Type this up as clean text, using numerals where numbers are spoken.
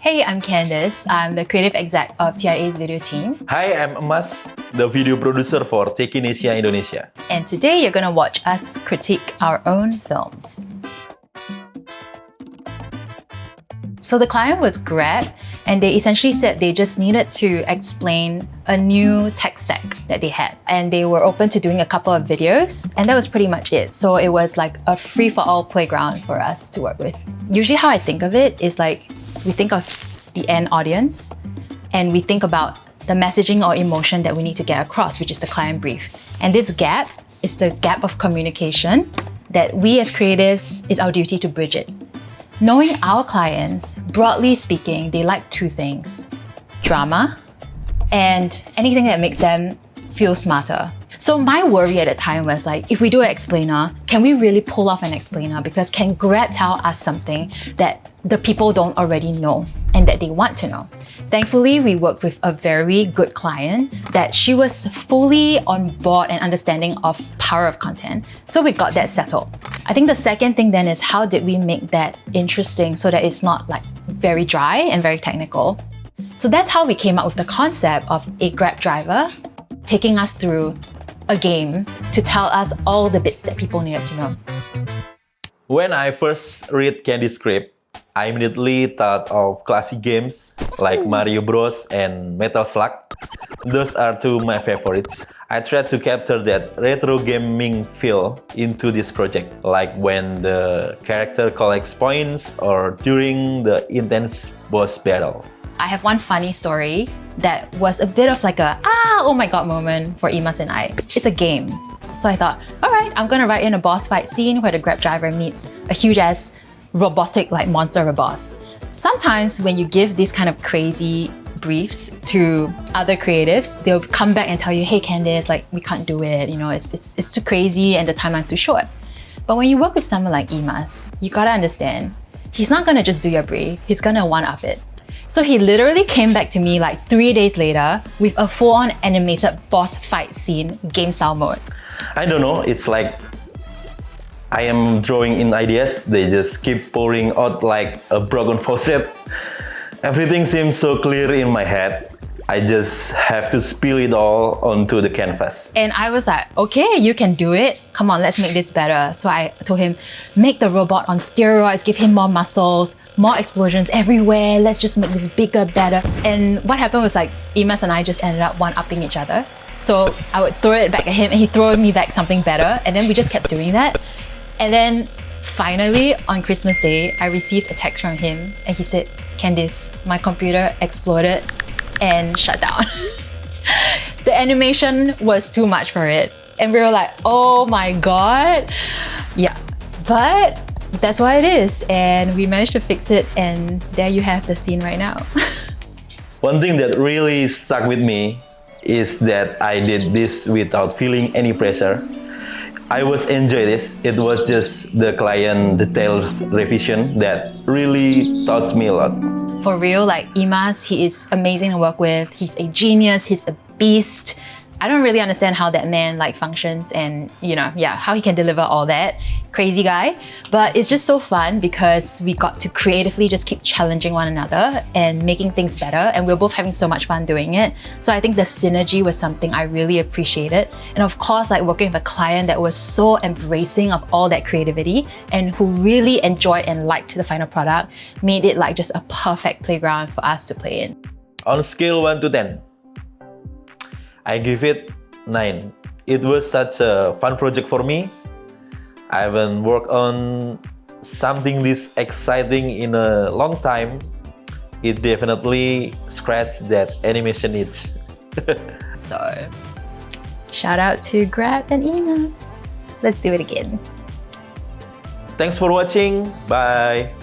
Hey, I'm Candice. I'm the creative exec of TIA's video team. Hi, I'm Emas, the video producer for Candice Indonesia. And today you're going to watch us critique our own films. So the client was Grab, and they essentially said they just needed to explain a new tech stack that they had. And they were open to doing a couple of videos, and that was pretty much it. So it was like a free-for-all playground for us to work with. Usually how I think of it is like, we think of the end audience, and we think about the messaging or emotion that we need to get across, which is the client brief. And this gap is the gap of communication that we as creatives, it's our duty to bridge it. Knowing our clients, broadly speaking, they like two things: drama and anything that makes them feel smarter. So my worry at the time was like, if we do an explainer, can we really pull off an explainer? Because can Grab tell us something that the people don't already know and that they want to know? Thankfully, we worked with a very good client that she was fully on board and understanding of power of content. So we got that settled. I think the second thing then is how did we make that interesting so that it's not like very dry and very technical. So that's how we came up with the concept of a Grab driver taking us through a game to tell us all the bits that people needed to know. When I first read Candice's script, I immediately thought of classic games like Mario Bros and Metal Slug. Those are two of my favorites. I tried to capture that retro gaming feel into this project, like when the character collects points or during the intense boss battle. I have one funny story that was a bit of like a oh my god moment for Emas and I. It's a game. So I thought, all right, I'm gonna write in a boss fight scene where the Grab driver meets a huge ass robotic like monster of a boss. Sometimes when you give these kind of crazy briefs to other creatives, they'll come back and tell you, hey Candice, like we can't do it, you know, it's too crazy and the timeline's too short. But when you work with someone like Emas, you gotta understand, he's not gonna just do your brief, he's gonna one-up it. So he literally came back to me like 3 days later with a full-on animated boss fight scene, game style mode. I don't know, it's like I am drawing in ideas, they just keep pouring out like a broken faucet. Everything seems so clear in my head. I just have to spill it all onto the canvas. And I was like, okay, you can do it. Come on, let's make this better. So I told him, make the robot on steroids, give him more muscles, more explosions everywhere. Let's just make this bigger, better. And what happened was like, Emas and I just ended up one-upping each other. So I would throw it back at him and he'd throw me back something better. And then we just kept doing that. And then finally on Christmas Day, I received a text from him and he said, Candice, my computer exploded and shut down. The animation was too much for it. And we were like, oh my god. Yeah, but that's why it is. And we managed to fix it and there you have the scene right now. One thing that really stuck with me is that I did this without feeling any pressure. I was enjoying this. It was just the client details revision that really taught me a lot. For real, like Emas, he is amazing to work with. He's a genius, he's a beast. I don't really understand how that man like functions and how he can deliver all that. Crazy guy. But it's just so fun because we got to creatively just keep challenging one another and making things better, and we're both having so much fun doing it. So I think the synergy was something I really appreciated. And of course, like working with a client that was so embracing of all that creativity and who really enjoyed and liked the final product made it like just a perfect playground for us to play in. On a scale 1 to 10, I give it 9. It was such a fun project for me. I haven't worked on something this exciting in a long time. It definitely scratched that animation itch. So, shout out to Grab and Emas. Let's do it again. Thanks for watching. Bye.